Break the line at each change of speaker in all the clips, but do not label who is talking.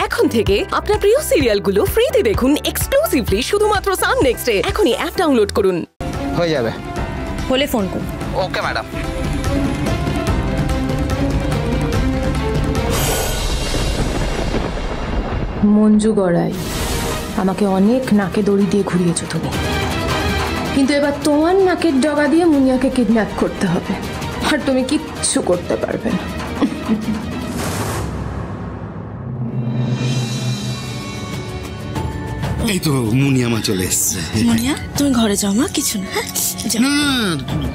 এখন থেকে আপনার প্রিয় সিরিয়ালগুলো ফ্রিতে দেখুন এক্সক্লুসিভলি শুধুমাত্র সান নেক্সটে। এখনই অ্যাপ ডাউনলোড করুন।
হয়ে যাবে,
হলে ফোন করুন।
Okay madam.
মঞ্জু গড়াই, আমাকে অনেক নাকে দড়ি দিয়ে ঘুরিয়েছো তুমি, কিন্তু এবার তোমার নাকের ডগা দিয়ে মুনিয়াকে কিডন্যাপ করতে হবে, আর তুমি কিচ্ছু করতে পারবে না।
এই তো মুনিয়া মা চলে এসছে।
মুনিয়া তুমি ঘরে যাও মা, কিছু না।
না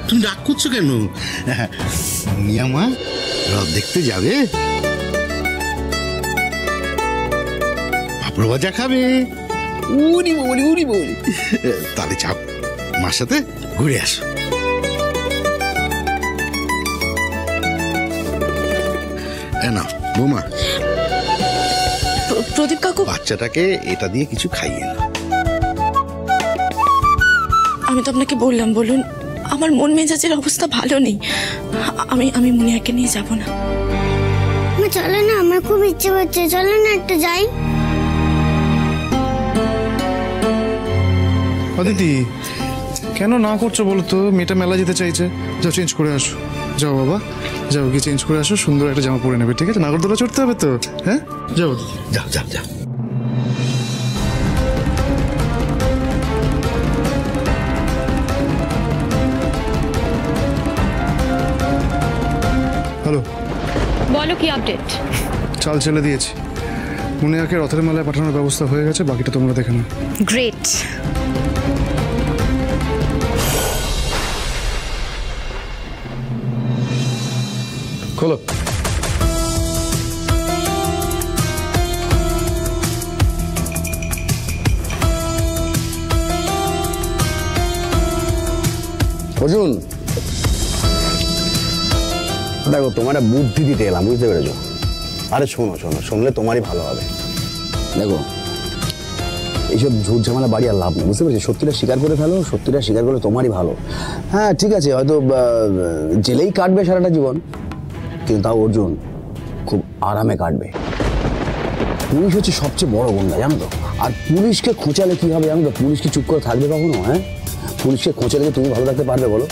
তুমি রাগ করছো কেন? মুনিয়া মা রথ দেখতে যাবে, পাপড় ভাজা খাবে, উড়ি বড়ি উড়ি বড়ি। তাহলে চাপ মার সাথে ঘুরে আসো। না বৌমা,
প্রদীপ কাকু,
বাচ্চাটাকে এটা দিয়ে কিছু খাইয়ে না।
আমি তো আপনাকে বললাম, বলুন আমার মন মেজাজের অবস্থা ভালো নেই, আমি মুনিয়াকে নিয়ে যাব না।
চলো না, আমার খুব ইচ্ছে করছে, চলো না একটু যাই।
অদিতি কেন না করছো বলো তো? মেয়েটা মেলা যেতে চাইছে, যাও চেঞ্জ করে আসো। যাও বাবা, যাও গিয়ে চেঞ্জ করে আসো, সুন্দর একটা জামা পরে নেবে, ঠিক আছে? নাগরদোলা চড়তে হবে তো, হ্যাঁ? যাও
যাও যাও যাও।
হ্যালো,
বলো কি আপডেট?
চাল চেলে দিয়েছি, মুনিয়াকে রথের মেলায় পাঠানোর ব্যবস্থা হয়ে গেছে, বাকিটা তোমরা দেখে নাও।
গ্রেট।
খোলো।
অর্জুন দেখো, তোমার বুদ্ধি দিতে এলাম, বুঝতে পেরেছো? আরে শোনো শোনো, শুনলে তোমারই ভালো হবে। দেখো এইসব ঝুট ঝামেলা বাড়ি আর লাভ নেই, বুঝতে পেরেছি? সত্যিটা স্বীকার করে ফেলো, সত্যিটা স্বীকার করলে তোমারই ভালো। হ্যাঁ ঠিক আছে, হয়তো জেলেই কাটবে সারাটা জীবন, কিন্তু তাও অর্জুন খুব আরামে কাটবে। পুলিশ হচ্ছে সবচেয়ে বড় গুন্ডা, জানো তো? আর পুলিশকে খোঁচালে কি হবে জানো তো? পুলিশ কি চুপ করে থাকবে কখনো? হ্যাঁ, পুলিশকে খোঁচালে তুমি ভালো থাকতে পারবে বলো?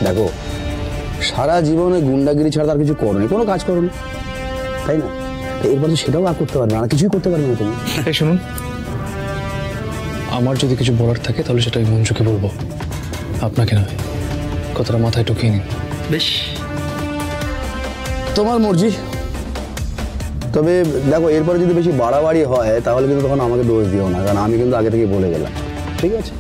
দেখো সারা জীবনে গুন্ডাগিরি ছাড়া তার কিছু করোনি, কোনো কাজ করোনি, তাই না? এরপর তো সেটাও আর করতে পারবে না, কিছুই করতে পারবে না তুমি।
এই শুনুন, আমার যদি কিছু বলার থাকে তাহলে সেটা আমি মঞ্জুকে বলবো, আপনাকে নয়। কথাটা মাথায় ঢুকিয়ে নিন।
বেশ,
তোমার মর্জি। তবে দেখো এরপরে যদি বেশি বাড়াবাড়ি হয় তাহলে কিন্তু তখন আমাকে দোষ দিও না, কারণ আমি কিন্তু আগে থেকে বলে গেলাম, ঠিক আছে?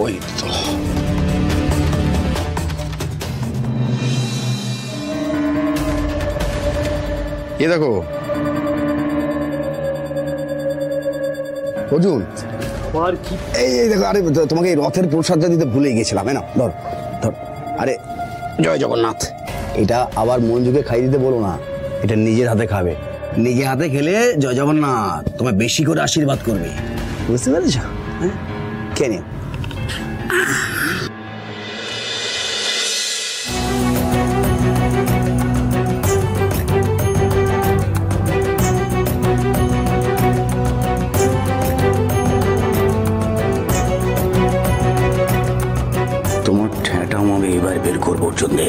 ওই তো
এ দেখো অর্জুন, এই দেখো, আরে তোমাকে এই রথের প্রসাদটা দিতে ভুলে গেছিলাম, না ধর ধর। আরে জয় জগন্নাথ, এটা আবার মঞ্জুকে খাই দিতে বলো না, এটা নিজের হাতে খাবে, নিজে হাতে খেলে জয় জগন্নাথ তোমায় বেশি করে আশীর্বাদ করবে, বুঝতে পেরেছ? হ্যাঁ, কে নিও। এবার বের করবো জন্যে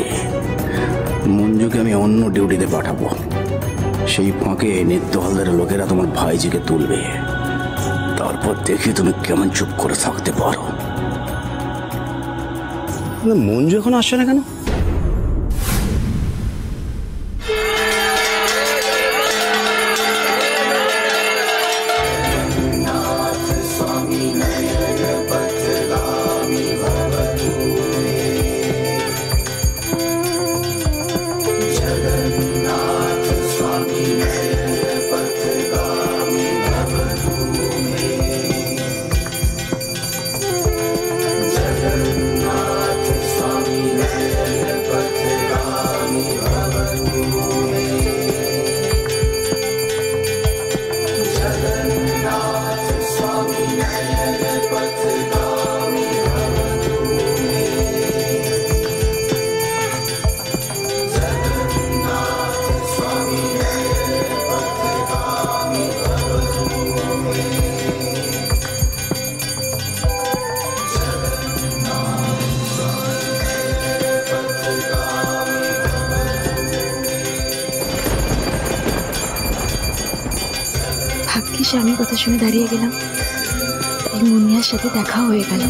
মঞ্জুকে আমি অন্য ডিউটিতে পাঠাবো, সেই ফাঁকে নিত্য হালদারের লোকেরা তোমার ভাইজিকে তুলবে, তারপর দেখি তুমি কেমন চুপ করে থাকতে পারো। মঞ্জু এখন আসছে না কেন?
স্বামীর কথা শুনে দাঁড়িয়ে গেলাম, তাই মুনিয়ার সাথে দেখা হয়ে গেল।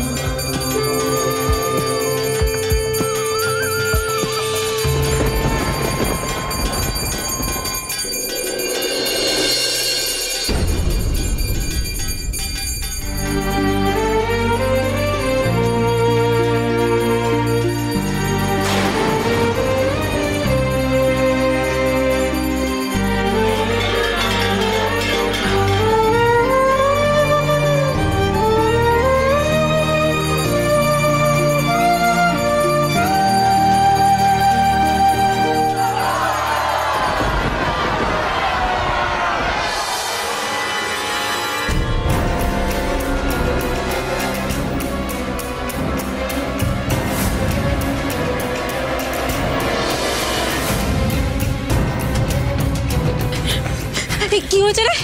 কি হয়েছে রে?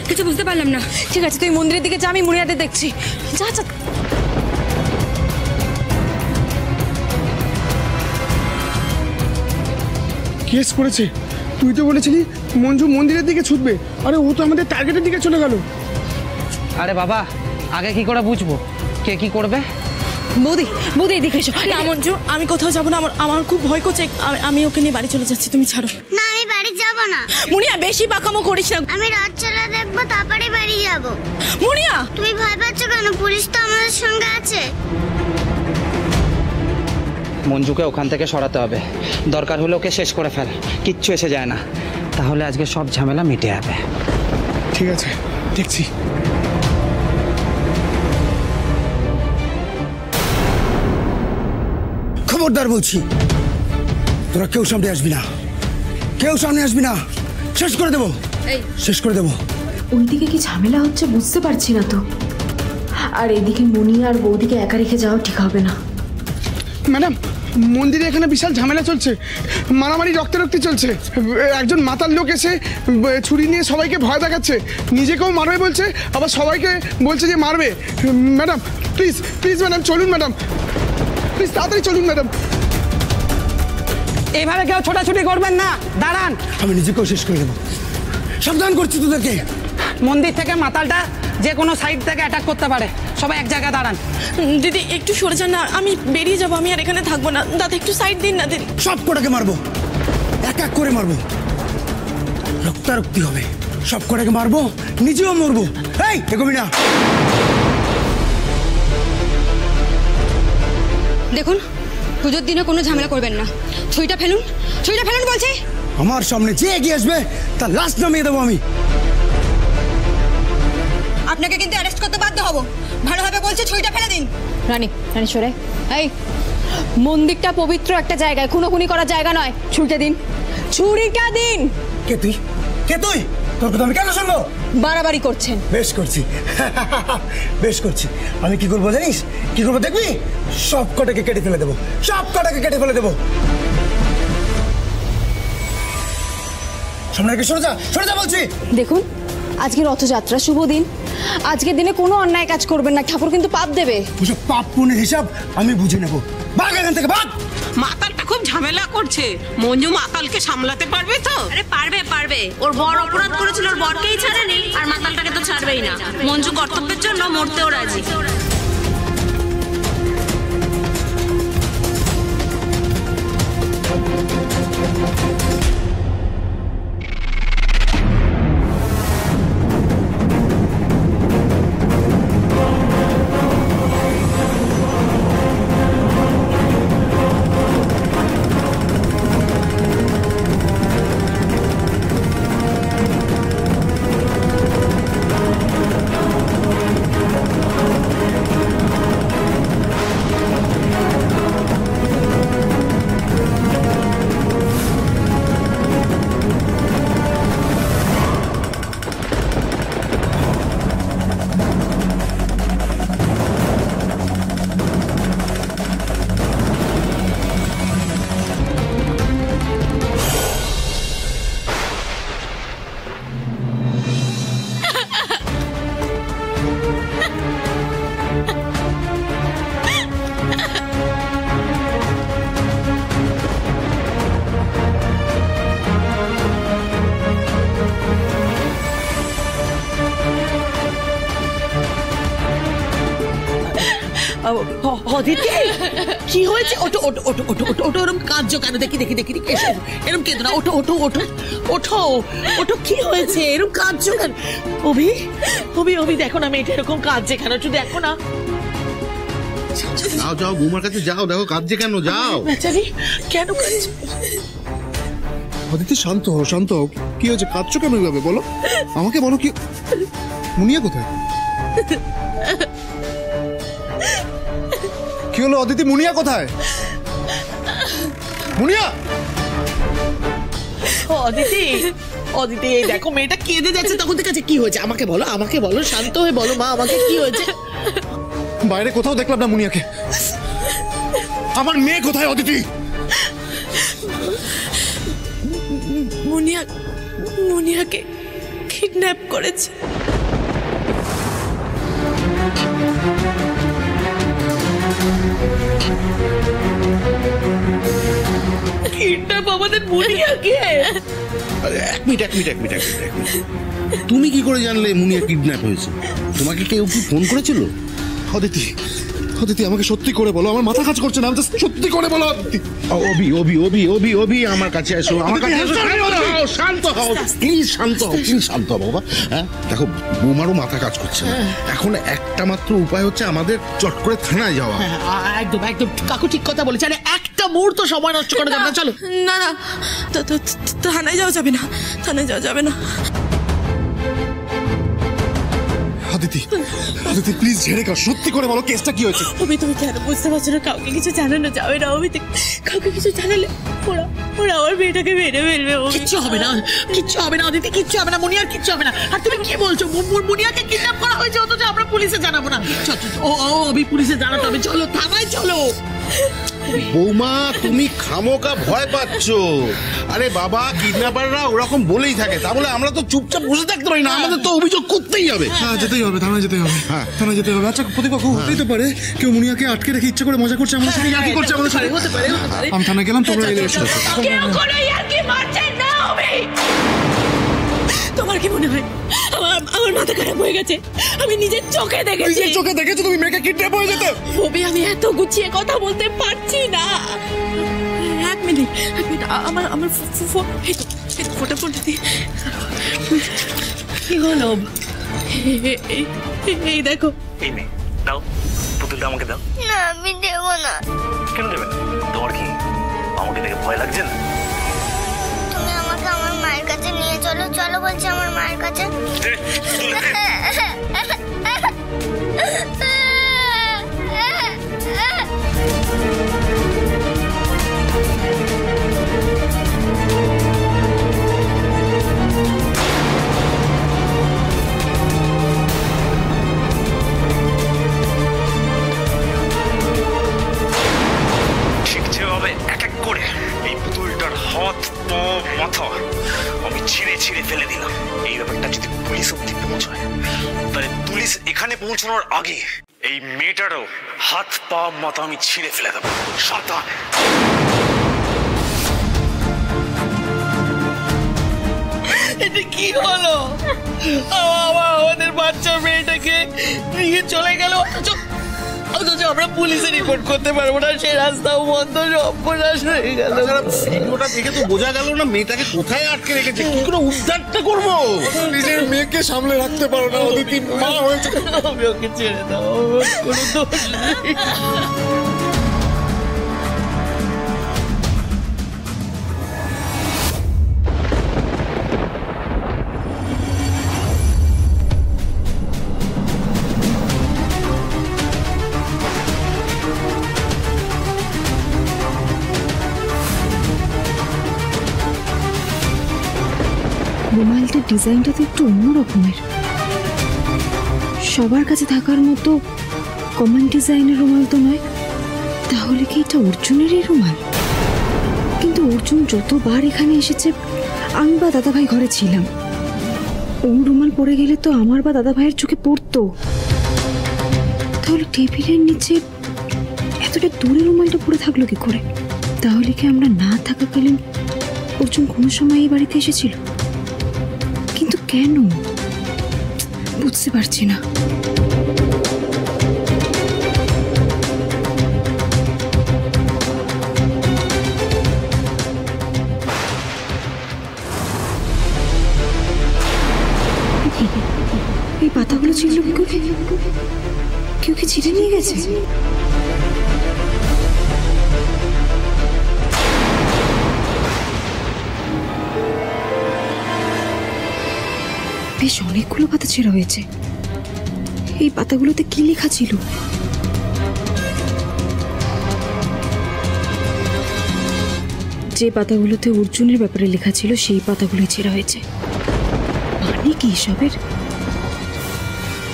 কিছু বুঝতে পারলাম না। ঠিক আছে, তুই মন্দিরের দিকে যা, আমি মুনিয়াদের দেখছি। যা যা।
কেস করেছে? তুই তো বলেছিলি মঞ্জু মন্দিরের দিকে ছুটবে, আরে ও তো আমাদের টার্গেটের দিকে চলে গেল।
আরে বাবা, আগে কি করে বুঝবো কে কি করবে?
বৌদি, বৌদি এদিকে এসো। না মঞ্জু, আমি কোথাও যাবো না, আমার খুব ভয় করছে। আমি ওকে নিয়ে বাড়ি চলে যাচ্ছি, তুমি ছাড়ো।
না, আমি বাড়ি যাব না।
মুনিয়া, বেশি পাকামো করিস না।
আমি রাত চলা দেখবো, তারপরে বাড়ি যাব।
মুনিয়া,
তুমি ভয় পাচ্ছ কেন? পুলিশ তো আমাদের সঙ্গে আছে।
মঞ্জুকে ওখান থেকে সরাতে হবে, দরকার হলে ওকে শেষ করে ফেল, কিচ্ছু এসে যায় না, তাহলে আজকে সব ঝামেলা মিটে যাবে।
ঠিক আছে, দেখছি।
খবরদার বলছি, তোরা কেউ সামনে আসবি না, কেউ সামনে আসবি না, শেষ করে দেবো, শেষ করে দেবো।
ওইদিকে কি ঝামেলা হচ্ছে বুঝতে পারছি না তো, আর এদিকে মুনি আর বৌদিকে একা রেখে যাওয়া ঠিক হবে না।
ম্যাডাম, মন্দিরে এখানে বিশাল ঝামেলা চলছে, মারামারি রক্তারক্তি চলছে। একজন মাতাল লোক এসে ছুরি নিয়ে সবাইকে ভয় দেখাচ্ছে, নিজেকেও মারবে বলছে, আবার সবাইকে বলছে যে মারবে। ম্যাডাম প্লিজ, প্লিজ ম্যাডাম চলুন, ম্যাডাম প্লিজ তাড়াতাড়ি চলুন ম্যাডাম।
এইভাবে কেউ ছোটাছুটি করবেন না, দাঁড়ান।
আমি নিজেকেও শেষ করে দেবো, সাবধান করছি তোদেরকে।
মন্দির থেকে মাতালটা যে কোনো সাইড থেকে অ্যাটাক করতে পারে, সবাই এক জায়গায় দাঁড়ান।
দিদি একটু সরে যান না, আমি বেরিয়ে যাবো, আমি আর এখানে থাকবো না। দাদা একটু সাইড দিন না দিদি।
সব কটাকে মারবো, এক এক করে মারবো, রক্তারক্তি হবে, সব কটাকে মারবো, নিজেও মরবো। এই এগোবি না।
দেখুন, পুজোর দিনে কোনো ঝামেলা করবেন না। ছুরিটা ফেলুন, ছুরিটা ফেলুন বলছি।
আমার সামনে যে এগিয়ে আসবে তার লাশ নামিয়ে দেবো আমি।
আপনাকে কিন্তু অ্যারেস্ট করতে বাধ্য হব। ভালোভাবে বলছে, ছুরিটা ফেলে দিন। রানী, রানী সরে। এই মন্দিরটা পবিত্র একটা জায়গায়, খুনোখুনি করার জায়গা নয়। ছুরিটা দিন, ছুরিটা দিন।
কে তুই? কে তুই? তোর কথা আমি কেন শুনবো?
বাড়াবাড়ি করছেন।
বেশ করছি, বেশ করছি। আমি কি করবো জানিস? কি করবো দেখবি? সব কটাকে কেটে ফেলে দেবো, সব কটাকে কেটে ফেলে দেবো। সামনে সরে যা, সরে যা বলছি।
দেখুন, আজকে রথযাত্রা, শুভ দিন। আজকের দিনে কোনো অন্যায় কাজ করবেন না, ঠাকুর কিন্তু পাপ দেবে।
ওসব পাপ পুণ্যের হিসাব আমি বুঝে নেবো। ভাগ এখান থেকে, ভাগ।
মাতালটা খুব ঝামেলা করছে, মঞ্জু মাতালকে সামলাতে পারবে তো?
আরে পারবে, পারবে। ওর বর অপরাধ করেছিল, ওর বরকেই ছাড়েনি, আর মাতালটাকে তো ছাড়বেই না। মঞ্জু কর্তব্যের জন্য মরতেও রাজি।
অদিতি কি হয়েছে? ওটো ওটো ওটো ওটো ওটো ওটো ওরম কাঁদছো কেন? দেখি দেখি দেখি দেখি এরম কেঁদো না, ওটো ওটো ওটো ওঠো ওটো, কি হয়েছে এরম কাঁদছো কেন? অভি অভি অভি দেখো না মেয়েটা এরকম কাঁদছে কেন, একটু দেখো না।
যাও যাও বৌমার কাছে যাও, দেখো কাঁদছে কেন, যাও।
বেচারি কেন কাঁদছে?
অদিতি শান্ত হও, শান্ত হও। কি হয়েছে, কাঁদছো কেন এইভাবে বলো আমাকে, বলো কি। মুনিয়া কোথায়? কি হলো অদিতি, মুনিয়া কোথায়? মুনিয়া!
অদিতি অদিতি এই দেখো মেয়েটা কেঁদে যাচ্ছে তখন থেকে। কি হয়েছে আমাকে বলো, আমাকে বলো, শান্ত হয়ে বলো মা আমাকে কি হয়েছে।
বাইরে কোথাও দেখলাম না মুনিয়াকে। আমার মেয়ে কোথায় অদিতি?
মুনিয়াকে কিডন্যাপ করেছে।
কিডন্যাপ আমাদের মুনিয়াকে?
এক মিনিট এক মিনিট এক মিনিট এক মিনিট, তুমি কি করে জানলে মুনিয়া কিডন্যাপ হয়েছে? তোমাকে কেউ কি ফোন করেছিল?
অদিতি অদিতি আমাকে সত্যি করে বলো, আমার মাথা কাজ করছে না, আমি সত্যি করে বলো অদিতি।
অভি অভি অভি অভি অভি আমার কাছে এসো, আমার কাছে এসো, শান্ত হও প্লিজ, শান্ত হও প্লিজ, শান্ত হও বাবা। হ্যাঁ দেখো বৌমারও মাথা কাজ করছে না, এখন একটা মাত্র উপায় হচ্ছে আমাদের চট করে থানায় যাওয়া।
একদম একদম কাকু ঠিক কথা বলেছে, আরে একটা মুহূর্ত সময় নষ্ট করা যাবে না, চলো।
না না থানায় যাওয়া যাবে না, থানায় যাওয়া যাবে না।
অদিতি অদিতি প্লিজ ঝেড়ে কাও, সত্যি করে বলো কেসটা কি হয়েছে?
তুমি কেন বুঝতে পারছো না? কাউকে কিছু জানানো যাবে না অমিত, কাউকে কিছু জানালে ওরা আমার মেয়েটাকে মেরে ফেলবে।
কিচ্ছু হবে না, কিচ্ছু হবে না অদিতি, কিচ্ছু হবে না, মুনিয়ার কিচ্ছু হবে না। আর তুমি কি বলছো, মুনিয়াকে কিডন্যাপ করা হয়েছে অথচ আমরা পুলিশে জানাবো না? ও অভি পুলিশে জানাতে হবে, চলো থানায় চলো।
বৌমা তুমি খামোকা ভয় পাচ্ছ। আরে বাবা কিডন্যাপাররা ওরকম বলেই থাকে, তা বলে আমরা তো চুপচাপ বসে থাকতে পারি না, আমাদের তো অভিযোগ করতেই হবে।
হ্যাঁ যেতেই হবে, থানায় যেতেই হবে। হ্যাঁ থানায় যেতে হবে। আচ্ছা প্রতিপক্ষ হতেই তো পারে কেউ মুনিয়াকে আটকে রেখে ইচ্ছা করে মজা করছে আমাদের সাথে, ইয়ার্কি করছে আমাদের সাথে।
হতে পারে।
আমি থানায় গেলাম, তোমরা এলে এসো।
কেউ কোনো ইয়ার্কি মারছে না অভি। তোমার কি মনে হয় আমার মাথা খারাপ হয়ে গেছে? আমি নিজের চোখে দেখেছি।
নিজের চোখে দেখেছো তুমি মেয়েকে কিডন্যাপ হয়ে যেতে?
অভি আমি এত গুছিয়ে কথা বলতে পারছি না। এক মিনিট আমার ফোনটা দিয়ে। কি হলো? এই দেখো।
এই নে দাও, পুতুলটা আমাকে দাও।
না আমি দেবো না।
কেন দেবে না? তোমার কি আমাকে দেখে ভয় লাগছে না?
তুমি আমাকে আমার মায়ের কাছে নিয়ে চলো, চলো বলছি আমার মায়ের কাছে।
শিখতে হবে এক এক করে। এই পুতুলটার হাত পা মাথা আমি ছিঁড়ে ছিঁড়ে ফেলে দিলাম। এই ব্যাপারটা যদি পুলিশ অব্দি পৌঁছায়, তাহলে পুলিশ এখানে পৌঁছানোর আগে এই মেয়েটারও হাত পা মাথা আমি ছিঁড়ে ফেলে দেবো। সাবধান।
এটা কি হলো? আমাদের বাচ্চা মেয়েটাকে নিয়ে চলে গেল, অথচ আমরা পুলিশে রিপোর্ট করতে পারবো না, সেই রাস্তাও বন্ধ, সর্বনাশ হয়ে গেল।
ভিডিওটা দেখে তো বোঝা গেল না মেয়েটাকে কোথায় আটকে রেখেছে, কি করে উদ্ধারটা করবো?
নিজের মেয়েকে সামলে রাখতে পারো না অদিতি, মা হয়েছে।
আমি ওকে ছেড়ে দাও, কোনো দোষ নেই।
রুমালটার ডিজাইনটা তো একটু অন্য রকমের, সবার কাছে থাকার মতো কমন ডিজাইনের রুমাল তো নয়। তাহলে কি এটা অর্জুনেরই রুমাল? কিন্তু অর্জুন যতবার এখানে এসেছে আমি বা দাদাভাই ঘরে ছিলাম, ওর রুমাল পরে গেলে তো আমার বা দাদাভাইয়ের চোখে পড়তো। তাহলে টেবিলের নিচে এতটা দূরে রুমালটা পরে থাকলো কি করে? তাহলে কি আমরা না থাকাকালীন অর্জুন কোনো সময় এই বাড়িতে এসেছিল? কিন্তু কেন বুঝতে পারছি না। বেশ অনেকগুলো পাতা ছেঁড়া হয়েছে। এই পাতাগুলোতে কি লেখা ছিল? যে পাতাগুলোতে অর্জুনের ব্যাপারে লেখা ছিল সেই পাতাগুলোই ছেঁড়া হয়েছে। মানে কি এসবের?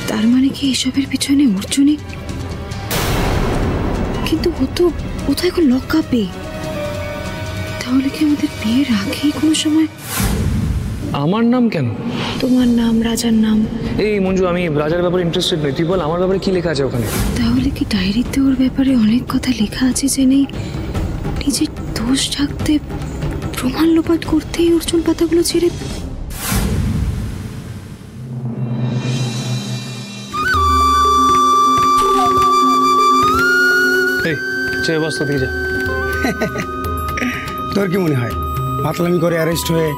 তার মানে কি এসবের পিছনে অর্জুনই? কিন্তু ও তো এখন লকআপে। তাহলে কি আমাদের বিয়ের আগেই কোনো সময়?
আমার নাম কেন?
তোমার নাম, রাজার নাম।
এই মঞ্জু, আমি রাজার ব্যাপারে ইন্টারেস্টেড নই। তুই বল আমার ব্যাপারে কি লেখা আছে ওখানে।
তাহলে কি ডায়েরিতে ওর ব্যাপারে অনেক কথা লেখা আছে জেনেই নিজের দোষ ঢাকতে, প্রমাণ লোপাট করতেই অর্জুন পাতাগুলো ছেড়ে?
এই চেয়ে বস্তা দিয়ে যা।
তোর কি মনে হয় মাতলামি করে অ্যারেস্ট হয়ে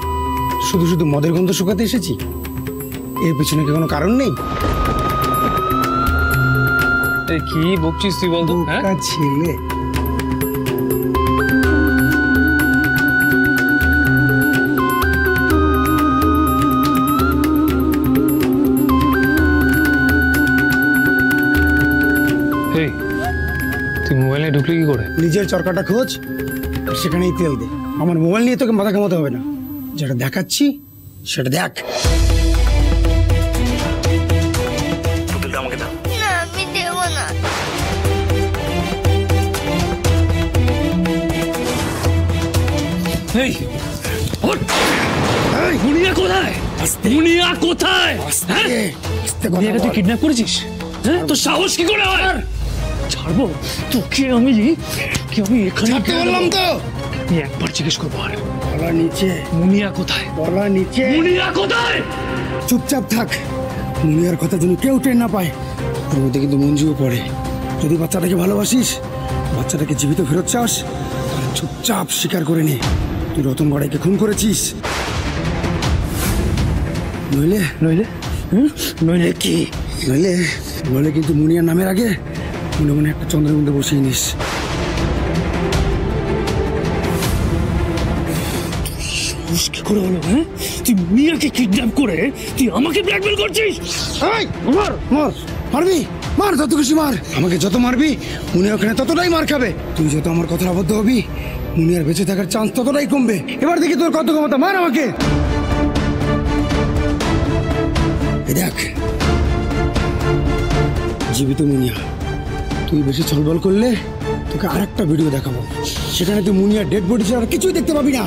শুধু শুধু মদের গন্ধ শুকাতে এসেছি? এর পিছনে কি কোনো কারণ নেই?
এই কি বকছিস তুই বলতো?
ছেলে
তুই মোবাইলে ঢুকলি কি করে?
নিজের চরকাটা খোঁজ, সেখানেই তেল দে। আমার মোবাইল নিয়ে তোকে মাথা ঘামাতে হবে না। যেটা দেখাচ্ছি সেটা দেখ।
পুতুলটা আমাকে দাও।
না, আমি দেব না।
এই ওঠ! এই মুনিয়া কোথায়? মুনিয়া কোথায়? মুনিয়াকে তুই কিডন্যাপ করেছিস? হ্যাঁ, তোর সাহস কি করে হয়? ছাড়বো তোকে আমি এখানে
বললাম তো।
আমি একবার জিজ্ঞেস করবো। আর
গলা নিচে।
মুনিয়া কোথায়?
গলা নিচে।
মুনিয়া কোথায়?
চুপচাপ থাক। মুনিয়ার কথা যেন কেউ টের না পায়। ওর মধ্যে কিন্তু মঞ্জুও পড়ে। যদি বাচ্চাটাকে ভালোবাসিস, বাচ্চাটাকে জীবিত ফেরত চাস, তাহলে চুপচাপ স্বীকার করে নে তুই রতন গড়াইকে খুন করেছিস। নইলে নইলে নইলে কি? নইলে কিন্তু মুনিয়ার নামের আগে মনে মনে একটা চন্দ্রবিন্দু বসিয়ে নিস।
কি করে হলো? হ্যাঁ, তুই মুনিয়াকে কিডন্যাপ করে তুই আমাকে ব্ল্যাকমেল করছিস?
মারবি? মার, যত খুশি মার। আমাকে যত মারবি মুনিয়া ওখানে ততটাই মার খাবে। তুই যত আমার কথার আবদ্ধ হবি মুনিয়ার বেঁচে থাকার চান্স ততটাই কমবে। এবার দেখি তোর কত ক্ষমতা। মার আমাকে। দেখ, জীবিত মুনিয়া। তুই বেশি ছলবল করলে তোকে আরেকটা ভিডিও দেখাবো, সেখানে তুই মুনিয়ার ডেড বডি ছাড়া কিছুই দেখতে পাবি না।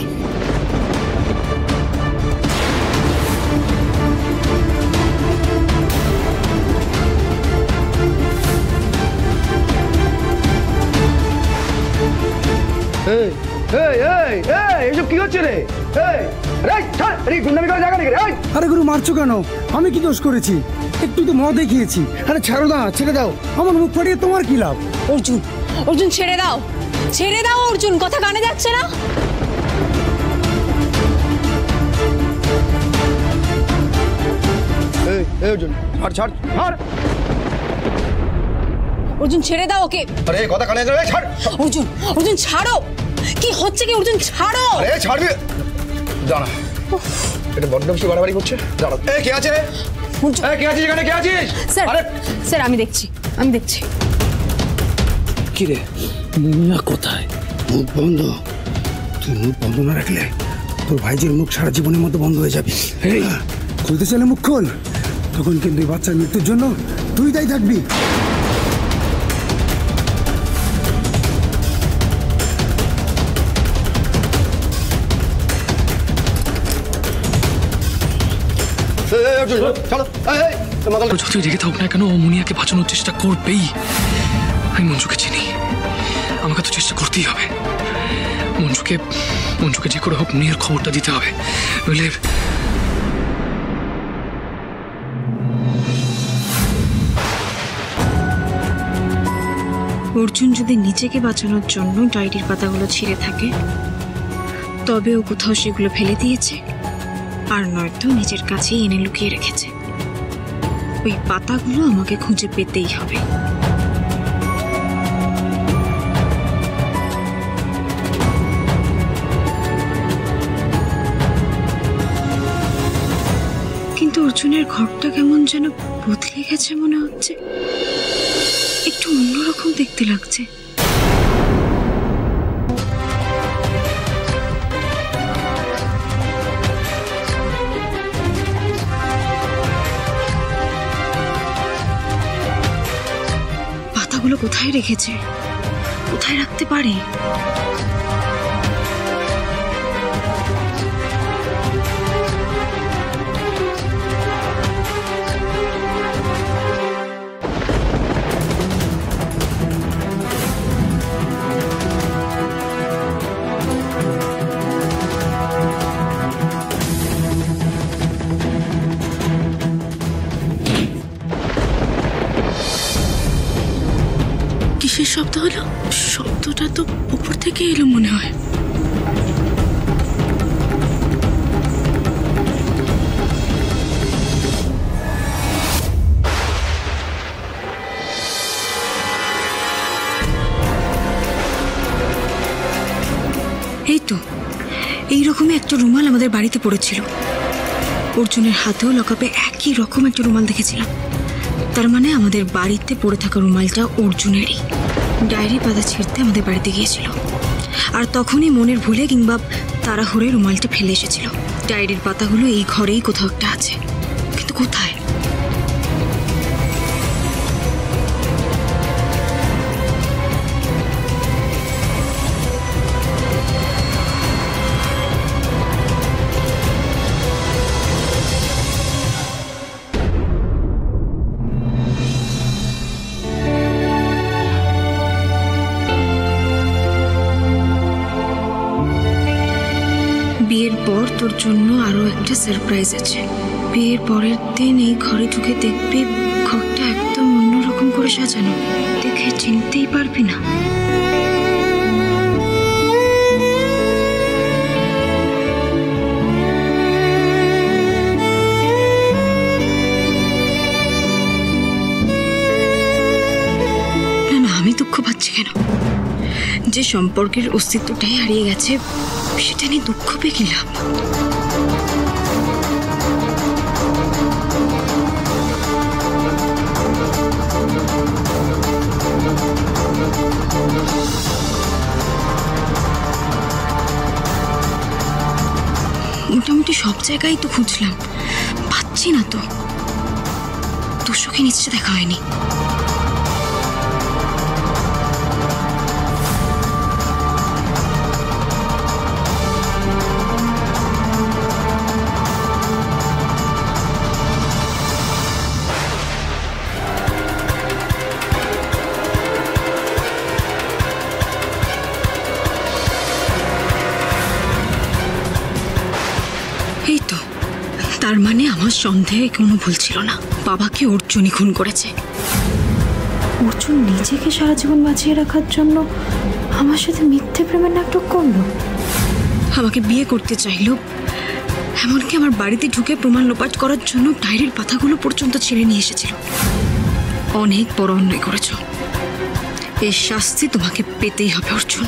এইসব কি হচ্ছে রে?
আরে গুরু, মারছো কেন? আমি কি দোষ করেছি? একটু তো মদ দেখিয়েছি। আরে ছাড়ো না, ছেড়ে দাও। আমার মুখ ফাটিয়ে তোমার কি লাভ?
অর্জুন ছেড়ে দাও, ছেড়ে দাও অর্জুন। কথা কানে যাচ্ছে না?
অর্জুন ছাড় ছাড় ছাড়।
অর্জুন ছেড়ে দাও ওকে।
আরে কথা কানে যাবে, ছাড়।
অর্জুন ছাড়ো। কি হচ্ছে কি? অর্জুন ছাড়ো।
আরে ছাড়বি? দাঁড়া, এটা বড্ড বেশি বাড়াবাড়ি করছে। দাঁড়া। এই কে আছে? কে আছিস এখানে? কে আছিস?
স্যার আমি দেখছি।
কি রে, মুনিয়া কোথায়?
মুখ বন্ধ। তুই মুখ বন্ধ না রাখলে তোর ভাইজির মুখ সারা জীবনের মতো বন্ধ হয়ে যাবে। খুলতে চাইলে মুখ খোল, তখন কিন্তু এই বাচ্চার মৃত্যুর জন্য তুই দায়ী থাকবি।
যতই রেগে থাকুক না কেন, ও মুনিয়াকে বাঁচানোর চেষ্টা করবেই। আমি মঞ্জুকে চিনি, আমাকে তো চেষ্টা করতেই হবে। মঞ্জুকে যে করে হোক মুনিয়ার খবরটা দিতে হবে, নইলে
অর্জুন যদি নিজেকে বাঁচানোর জন্য ডায়েরির পাতাগুলো ছিঁড়ে থাকে, তবে ও কোথাও সেগুলো ফেলে দিয়েছে, আর নয়তো নিজের কাছেই এনে লুকিয়ে রেখেছে। ওই পাতাগুলো আমাকে খুঁজে পেতেই হবে। কিন্তু অর্জুনের ঘরটা কেমন যেন বদলে গেছে মনে হচ্ছে, একটু অন্যরকম দেখতে লাগছে। পাতাগুলো কোথায় রেখেছে, কোথায় রাখতে পারে?
কিসের শব্দ হলো? শব্দটা তো উপর থেকে এলো মনে হয়।
এই তো এইরকমই একটা রুমাল আমাদের বাড়িতে পড়েছিল। অর্জুনের হাতেও লকাপে একই রকম একটা রুমাল দেখেছিলাম। তার মানে আমাদের বাড়িতে পড়ে থাকা রুমালটা অর্জুনেরই। ডায়েরি পাতা ছিঁড়তে আমাদের বাড়িতে গিয়েছিল, আর তখনই মনের ভুলে কিংবা তাড়াহুড়োয় রুমালটা ফেলে এসেছিল। ডায়েরির পাতাগুলো এই ঘরেই কোথাও একটা আছে, কিন্তু কোথায়? বিয়ের পর তোর জন্য আরো একটা সারপ্রাইজ আছে। বিয়ের পরের দিন এই ঘরে ঢুকে দেখবি ঘরটা একদম অন্যরকম করে সাজানো, দেখে চিনতেই পারবি না। না, আমি দুঃখ পাচ্ছি কেন? যে সম্পর্কের অস্তিত্বটাই হারিয়ে গেছে সেটা নিয়ে দুঃখ পেয়ে কি লাভ? মোটামুটি সব জায়গায় তো খুঁজলাম, পাচ্ছি না তো। তোর সঙ্গে নিশ্চয় দেখা হয়নি। এই তো, তার মানে আমার সন্দেহে কোনো ভুল ছিল না। বাবাকে অর্জুনই খুন করেছে। অর্জুন নিজেকে সারা জীবন বাঁচিয়ে রাখার জন্য আমার সাথে মিথ্যে প্রেমের নাটক করলো, আমাকে বিয়ে করতে চাইলো, এমনকি আমার বাড়িতে ঢুকে প্রমাণ লোপাট করার জন্য ডায়েরির পাতাগুলো পর্যন্ত ছিঁড়ে নিয়ে এসেছিল। অনেক বড় অন্যায় করেছ, এর শাস্তি তোমাকে পেতেই হবে অর্জুন।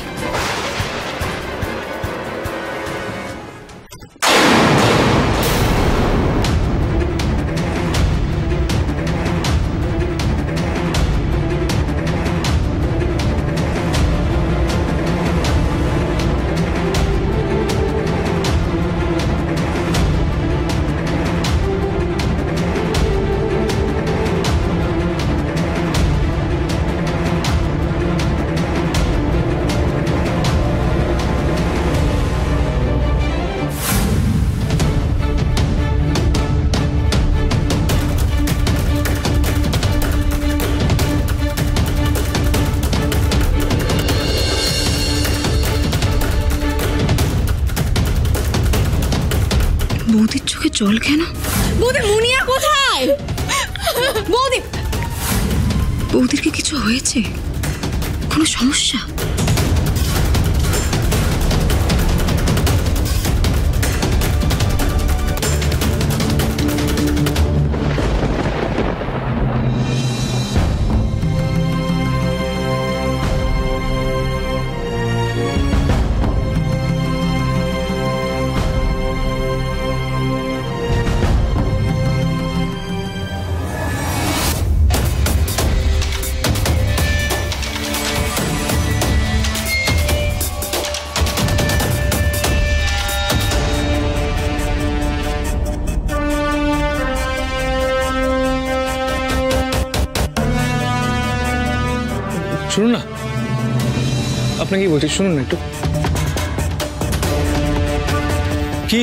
বৌদির চোখে জল কেন?
বৌদি, মুনিয়া কোথায়? বৌদি,
বৌদির কি কিছু হয়েছে? কোনো সমস্যা?
শুনুন না, আপনাকে বলছি, শুনুন না একটু।
কি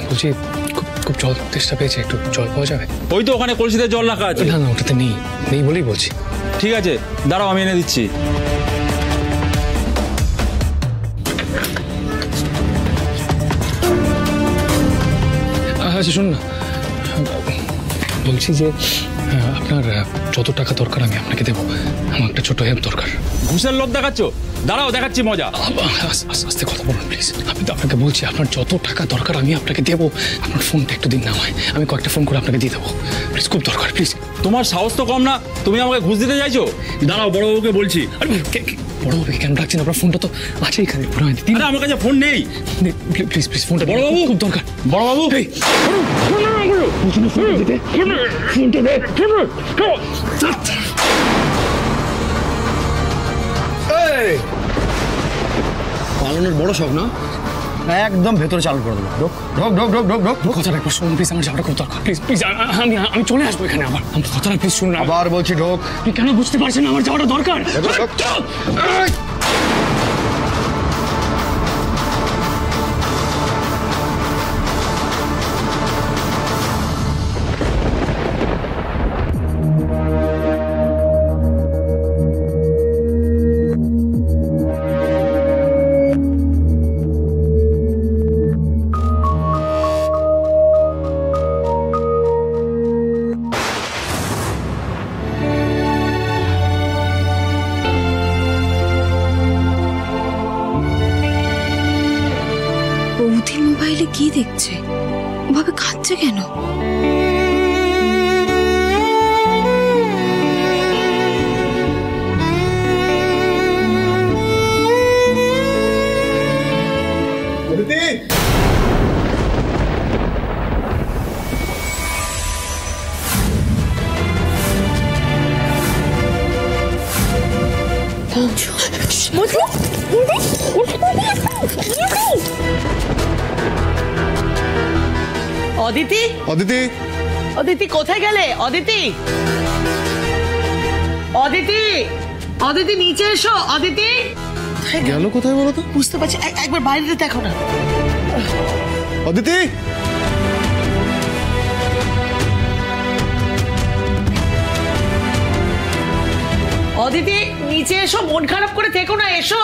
বলছি, খুব জল তেষ্টা পেয়েছে, একটু জল পাওয়া যাবে?
ওই তো ওখানে কলসিতে জল রাখা আছে।
না না, ওটাতে নেই, নেই বলেই বলছি।
ঠিক আছে, দাঁড়াও আমি এনে দিচ্ছি।
আচ্ছা শুনুন না, বলছি যে আপনার যত টাকা দরকার আমি আপনাকে দেবো। আমার একটা ছোট হেল্প দরকার।
ঘুষের লোভ দেখাচ্ছ? দাঁড়াও, দেখাচ্ছি মজা।
আস্তে কথা বলুন প্লিজ। আমি তো আপনাকে বলছি, আপনার যত টাকা দরকার আমি আপনাকে দেবো। আপনার ফোনটা একটু দিন না আমায়, আমি কয়েকটা ফোন করে আপনাকে দিয়ে দেবো। প্লিজ, খুব দরকার, প্লিজ।
তোমার সাহস তো কম না, তুমি আমাকে ঘুষ দিতে চাইছো? দাঁড়াও, বড়বাবুকে বলছি।
বড়বাবুকে কেন ডাকছেন? আপনার ফোনটা তো আছে এখানে।
আমার কাছে ফোন নেই।
প্লিজ প্লিজ, ফোনটা
বড়বাবু
খুব দরকার।
বড়বাবু
পালানোর বড় শখ না? একদম ভেতরে চালু করে দেবো। ঢোক ঢোক ঢোক ঢোক ঢোক ঢোক।
কথাটা একবার শুনুন প্লিজ, আমার যাওয়াটা খুব দরকার। প্লিজ প্লিজ, আমি চলে আসবো এখানে আবার। আমার কথাটা প্লিজ শুনুন।
আবার বলছি ঢোক।
আপনি কেন বুঝতে পারছেন আমার যাওয়াটা দরকার?
বৌদি মোবাইলে কি দেখছে? ওভাবে কাঁদছে কেন?
অদিতি,
অদিতি,
অদিতি কোথায় গেলে? অদিতি, অদিতি, অদিতি নিচে এসো। অদিতি
গেল কোথায় বলো তো?
বুঝতে পারছি, একবার বাইরে দেখো না।
অদিতি,
অদিতি নিচে এসো, মন খারাপ করে থেকো না, এসো।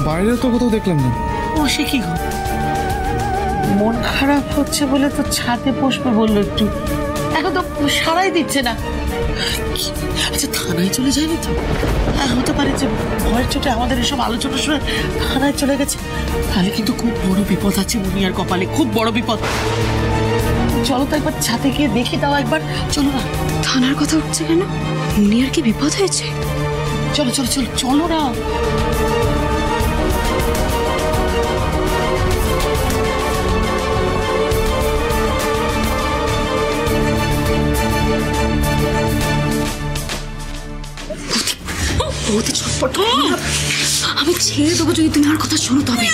বাইরে তো কোথাও দেখলাম না।
ও সে কি গো, মন খারাপ হচ্ছে বলে তো ছাদে বসবে বললো একটু, এখন তো সারাই দিচ্ছে না। আচ্ছা থানায় চলে যায়নি তো? হ্যাঁ হতে পারে যে ভয়ের চোটে আমাদের এসব আলোচনা শুনে থানায় চলে গেছে। তাহলে কিন্তু খুব বড় বিপদ আছে মুনিয়ার কপালে, খুব বড় বিপদ। চলো তো একবার ছাদে গিয়ে দেখে দাও একবার, চলো না।
থানার কথা উঠছে কেন? মুনিয়ার কি বিপদ হয়েছে?
চলো চলো চলো চলো না।
বৌদি ছটফট আমি ছেড়ে দেবো যদি তুমি আমার কথা শোনো। তবে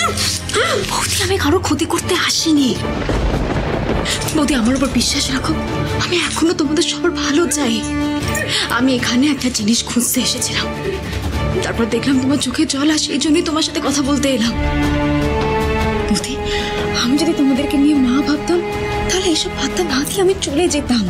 বৌদি, আমি কারোর ক্ষতি করতে আসিনি। বৌদি আমার উপর বিশ্বাস রাখো, আমি এখনো তোমাদের সবার ভালো চাই। আমি এখানে একটা জিনিস খুঁজতে এসেছিলাম, তারপর দেখলাম তোমার চোখে জল আসে, এই জন্যই তোমার সাথে কথা বলতে এলাম। বৌদি, আমি যদি তোমাদেরকে নিয়ে মা ভাবতাম তাহলে এইসব ভাবতা না দিয়ে আমি চলে যেতাম।